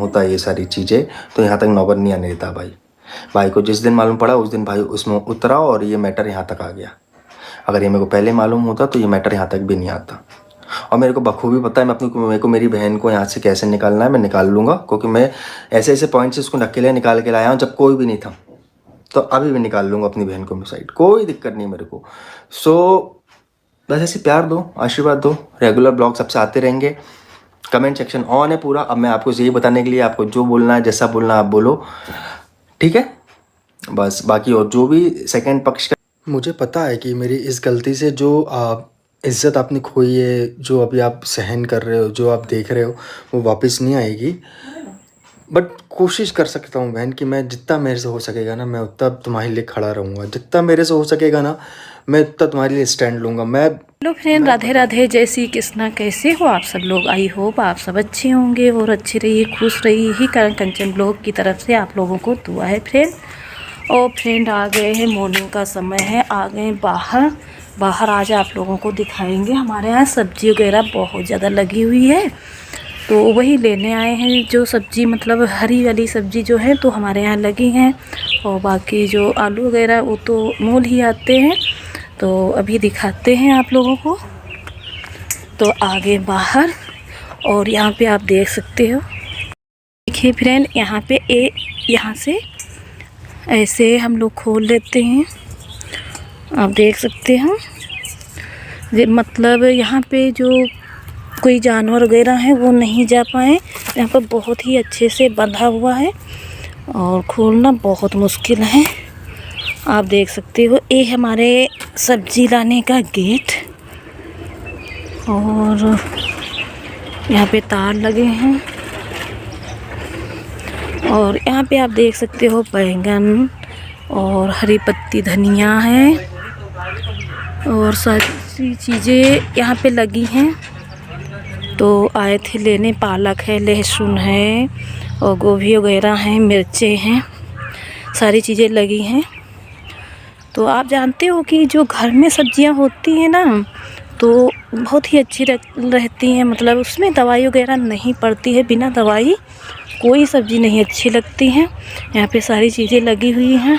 होता है ये सारी चीज़ें, तो यहाँ तक नौबत नहीं आने देता भाई को जिस दिन मालूम पड़ा उस दिन भाई उसमें उतरा और ये मैटर यहाँ तक आ गया। अगर ये मेरे को पहले मालूम होता तो ये मैटर यहाँ तक भी नहीं आता। और मेरे को बखूबी पता है मेरे को मेरी बहन को यहाँ से कैसे निकालना है, मैं निकाल लूँगा, क्योंकि मैं ऐसे ऐसे पॉइंट से उसको अकेले निकाल के लाया हूँ जब कोई भी नहीं था। तो अभी भी निकाल लूँगा अपनी बहन को मैं साइड, कोई दिक्कत नहीं मेरे को। सो बस ऐसे प्यार दो, आशीर्वाद दो, रेगुलर ब्लॉग सबसे आते रहेंगे। कमेंट सेक्शन ऑन है पूरा। अब मैं आपको यही बताने के लिए, आपको जो बोलना है जैसा बोलना है आप बोलो, ठीक है। बस बाकी और जो भी सेकंड पक्ष का, मुझे पता है कि मेरी इस गलती से जो इज़्ज़त आपने खोई है, जो अभी आप सहन कर रहे हो, जो आप देख रहे हो, वो वापस नहीं आएगी। बट कोशिश कर सकता हूँ बहन कि मैं जितना मेरे से हो सकेगा ना, मैं उतना तुम्हारे लिए खड़ा रहूँगा। जितना मेरे से हो सकेगा ना, मैं उतना तुम्हारे लिए स्टैंड लूँगा। हेलो फ्रेंड, राधे राधे, जय श्री कृष्णा। कैसे हो आप सब लोग? आई होप आप सब अच्छे होंगे और अच्छे रहिए, खुश रहिए ही। करण कंचन ब्लॉग की तरफ से आप लोगों को दुआ है फ्रेंड। और फ्रेंड आ गए हैं, मॉर्निंग का समय है, आ गए बाहर आज आप लोगों को दिखाएंगे। हमारे यहाँ सब्जी वगैरह बहुत ज़्यादा लगी हुई है, तो वही लेने आए हैं। जो सब्ज़ी मतलब हरी वाली सब्ज़ी जो है तो हमारे यहाँ लगी हैं, और बाकी जो आलू वगैरह वो तो मोल ही आते हैं। तो अभी दिखाते हैं आप लोगों को। तो आगे बाहर, और यहाँ पे आप देख सकते हो, देखिए फ्रेंड, यहाँ पे यहाँ से ऐसे हम लोग खोल लेते हैं, आप देख सकते हो। मतलब यहाँ पे जो कोई जानवर वगैरह है वो नहीं जा पाए। यहाँ पर बहुत ही अच्छे से बंधा हुआ है और खोलना बहुत मुश्किल है। आप देख सकते हो, ये हमारे सब्जी लाने का गेट, और यहाँ पे तार लगे हैं। और यहाँ पे आप देख सकते हो बैंगन और हरी पत्ती धनिया है, और सारी चीज़ें यहाँ पे लगी हैं। तो आए थे लेने, पालक है, लहसुन है, और गोभी वगैरह हैं, मिर्चें हैं, सारी चीज़ें लगी हैं। तो आप जानते हो कि जो घर में सब्जियां होती हैं ना, तो बहुत ही अच्छी रहती हैं। मतलब उसमें दवाई वगैरह नहीं पड़ती है, बिना दवाई कोई सब्ज़ी नहीं अच्छी लगती है। यहाँ पे सारी चीज़ें लगी हुई हैं।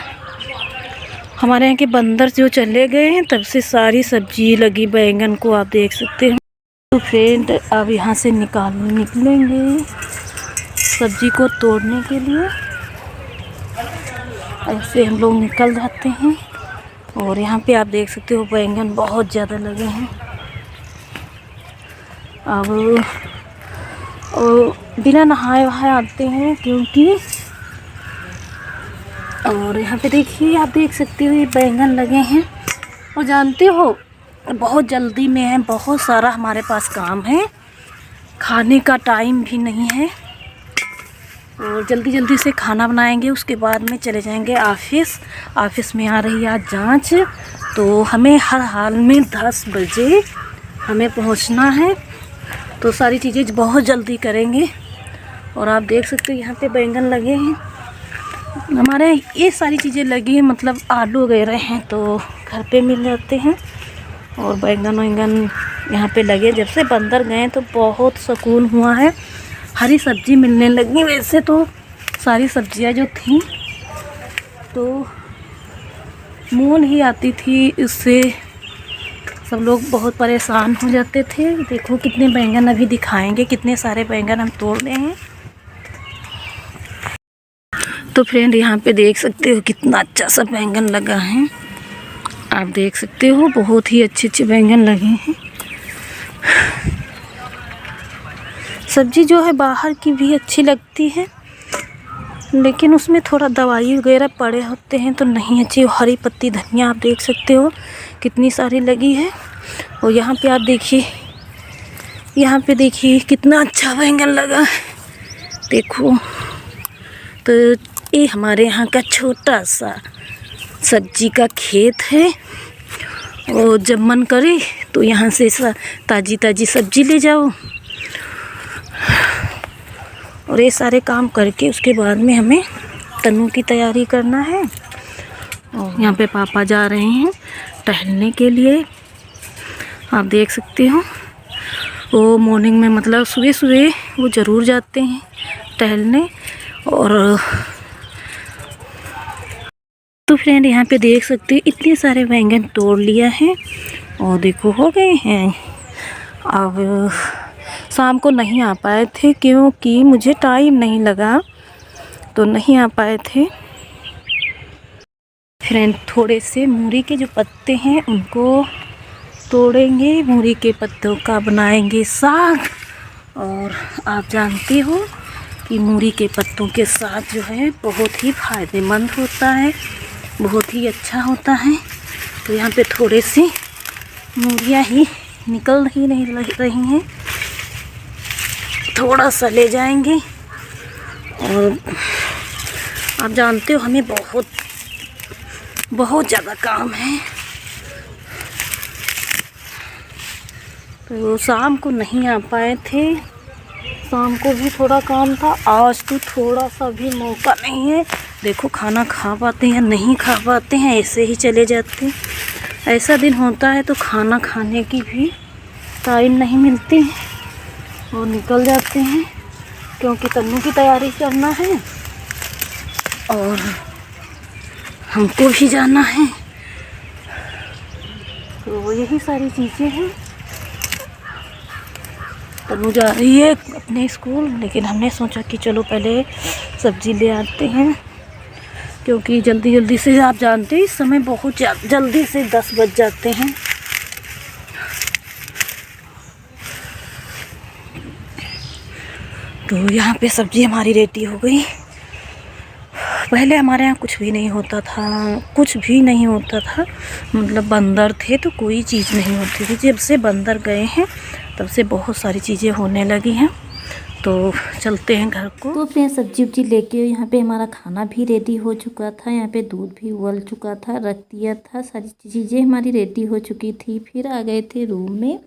हमारे यहाँ के बंदर जो चले गए हैं तब से सारी सब्जी लगी, बैंगन को आप देख सकते हैं। तो फ्रेंड अब यहाँ से निकलेंगे सब्जी को तोड़ने के लिए। ऐसे हम लोग निकल जाते हैं, और यहाँ पे आप देख सकते हो बैंगन बहुत ज़्यादा लगे हैं। अब बिना नहाए वहाए आते हैं, क्योंकि और यहाँ पे देखिए, आप देख सकते हो ये बैंगन लगे हैं। और जानते हो बहुत जल्दी में है, बहुत सारा हमारे पास काम है, खाने का टाइम भी नहीं है, और जल्दी से खाना बनाएंगे। उसके बाद में चले जाएंगे ऑफिस में आ रही है आज जांच। तो हमें हर हाल में 10 बजे हमें पहुंचना है, तो सारी चीज़ें बहुत जल्दी करेंगे। और आप देख सकते हो यहाँ पे बैंगन लगे हैं हमारे, ये सारी चीज़ें लगी हैं। मतलब आलू वगैरह हैं तो घर पे मिल जाते हैं, और बैंगन यहाँ पे लगे। जब से बंदर गए तो बहुत सुकून हुआ है, हरी सब्जी मिलने लगी। वैसे तो सारी सब्जियां जो थी तो मोल ही आती थी, इससे सब लोग बहुत परेशान हो जाते थे। देखो कितने बैंगन अभी दिखाएंगे, कितने सारे बैंगन हम तोड़ रहे हैं। तो फ्रेंड यहाँ पे देख सकते हो कितना अच्छा सा बैंगन लगा है, आप देख सकते हो बहुत ही अच्छे बैंगन लगे हैं। सब्जी जो है बाहर की भी अच्छी लगती है, लेकिन उसमें थोड़ा दवाई वगैरह पड़े होते हैं तो नहीं अच्छी। हरी पत्ती धनिया आप देख सकते हो कितनी सारी लगी है। और यहाँ पे आप देखिए, यहाँ पे देखिए कितना अच्छा बैंगन लगा है, देखो। तो ये हमारे यहाँ का छोटा सा सब्जी का खेत है, और जब मन करे तो यहाँ से ताज़ी सब्जी ले जाओ। और ये सारे काम करके उसके बाद में हमें तनु की तैयारी करना है। और यहाँ पे पापा जा रहे हैं टहलने के लिए, आप देख सकते हो। वो मॉर्निंग में मतलब सुबह वो ज़रूर जाते हैं टहलने। और तो फ्रेंड यहाँ पे देख सकते हो इतने सारे बैंगन तोड़ लिया है और देखो हो गए हैं। अब शाम को नहीं आ पाए थे क्योंकि मुझे टाइम नहीं लगा, तो नहीं आ पाए थे। फ्रेंड थोड़े से मूली के जो पत्ते हैं उनको तोड़ेंगे, मूली के पत्तों का बनाएंगे साग। और आप जानते हो कि मूली के पत्तों के साथ जो है बहुत ही फ़ायदेमंद होता है, बहुत ही अच्छा होता है। तो यहाँ पे थोड़े से मूलियाँ ही निकल ही नहीं रही हैं, थोड़ा सा ले जाएंगे। और आप जानते हो हमें बहुत ज़्यादा काम है, तो शाम को नहीं आ पाए थे। शाम को भी थोड़ा काम था, आज तो थोड़ा सा भी मौका नहीं है। देखो खाना खा पाते हैं या नहीं खा पाते हैं, ऐसे ही चले जाते हैं। ऐसा दिन होता है तो खाना खाने की भी टाइम नहीं मिलती और निकल जाते हैं, क्योंकि तन्नू की तैयारी करना है और हमको भी जाना है। तो यही सारी चीज़ें हैं। तन्नू जा रही है अपने स्कूल, लेकिन हमने सोचा कि चलो पहले सब्ज़ी ले आते हैं, क्योंकि जल्दी से आप जानते हैं इस समय बहुत जल्दी से 10 बज जाते हैं। तो यहाँ पे सब्ज़ी हमारी रेडी हो गई। पहले हमारे यहाँ कुछ भी नहीं होता था, मतलब बंदर थे तो कोई चीज़ नहीं होती थी। जब से बंदर गए हैं तब से बहुत सारी चीज़ें होने लगी हैं। तो चलते हैं घर को। तो फिर सब्जी उब्जी लेके यहाँ पे हमारा खाना भी रेडी हो चुका था, यहाँ पे दूध भी उबल चुका था, रख दिया था, सारी चीज़ें हमारी रेडी हो चुकी थी। फिर आ गए थे रूम में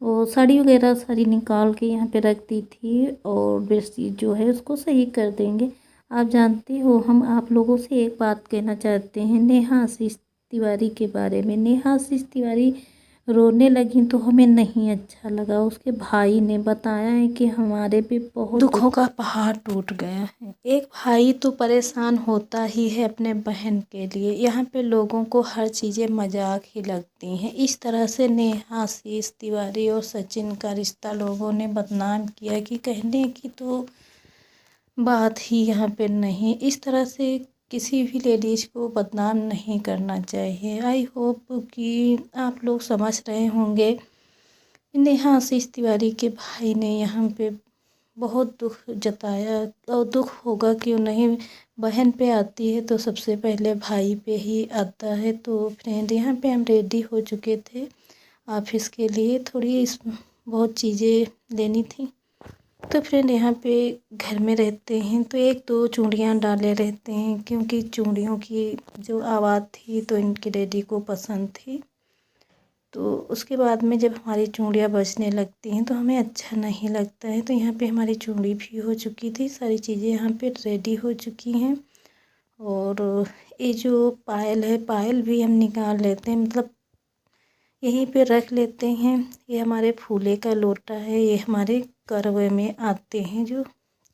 और साड़ी वगैरह सारी निकाल के यहाँ पे रख दी थी और बेडशीट जो है उसको सही कर देंगे। आप जानते हो हम आप लोगों से एक बात कहना चाहते हैं नेहा आशीष तिवारी के बारे में। नेहा आशीष तिवारी रोने लगी तो हमें नहीं अच्छा लगा। उसके भाई ने बताया है कि हमारे पे बहुत दुखों का पहाड़ टूट गया है। एक भाई तो परेशान होता ही है अपने बहन के लिए। यहाँ पे लोगों को हर चीज़ें मजाक ही लगती हैं। इस तरह से नेहा आशीष तिवारी और सचिन का रिश्ता लोगों ने बदनाम किया कि कहने की तो बात ही यहाँ पे नहीं। इस तरह से किसी भी लेडीज़ को बदनाम नहीं करना चाहिए। आई होप कि आप लोग समझ रहे होंगे। नेहा आशीष तिवारी के भाई ने यहाँ पे बहुत दुख जताया और दुख होगा क्यों नहीं, बहन पे आती है तो सबसे पहले भाई पे ही आता है। तो फ्रेंड यहाँ पे हम रेडी हो चुके थे ऑफिस के लिए, थोड़ी बहुत चीज़ें लेनी थी। तो फ्रेंड यहाँ पे घर में रहते हैं तो 1-2 चूड़ियाँ डाले रहते हैं, क्योंकि चूड़ियों की जो आवाज़ थी तो इनके डैडी को पसंद थी। तो उसके बाद में जब हमारी चूड़ियाँ बजने लगती हैं तो हमें अच्छा नहीं लगता है। तो यहाँ पे हमारी चूड़ी भी हो चुकी थी, सारी चीज़ें यहाँ पे रेडी हो चुकी हैं। और ये जो पायल है, पायल भी हम निकाल लेते हैं, मतलब यहीं पे रख लेते हैं। ये हमारे फूले का लोटा है, ये हमारे करवे में आते हैं जो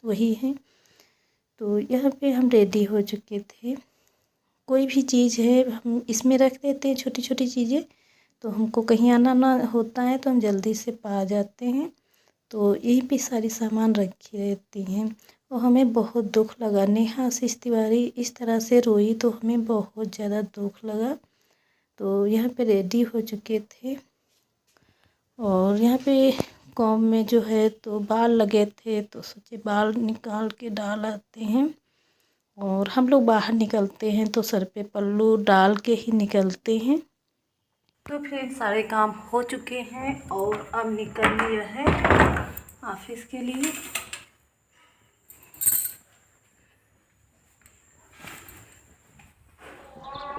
वही हैं। तो यहाँ पे हम रेडी हो चुके थे। कोई भी चीज़ है हम इसमें रख देते हैं, छोटी छोटी चीज़ें, तो हमको कहीं आना ना होता है तो हम जल्दी से पा जाते हैं। तो यहीं पे सारी सामान रखी रहती हैं। और हमें बहुत दुख लगा, नेहा आशीष तिवारी इस तरह से रोई तो हमें बहुत ज़्यादा दुख लगा। तो यहाँ पे रेडी हो चुके थे और यहाँ पे कॉम में जो है तो बाल लगे थे तो सोचे बाल निकाल के डाल आते हैं। और हम लोग बाहर निकलते हैं तो सर पे पल्लू डाल के ही निकलते हैं। तो फिर सारे काम हो चुके हैं और अब निकल लिया है ऑफिस के लिए।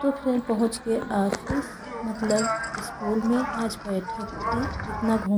तो फिर पहुंच गए ऑफिस, मतलब स्कूल में आज बैठक थी, इतना घूम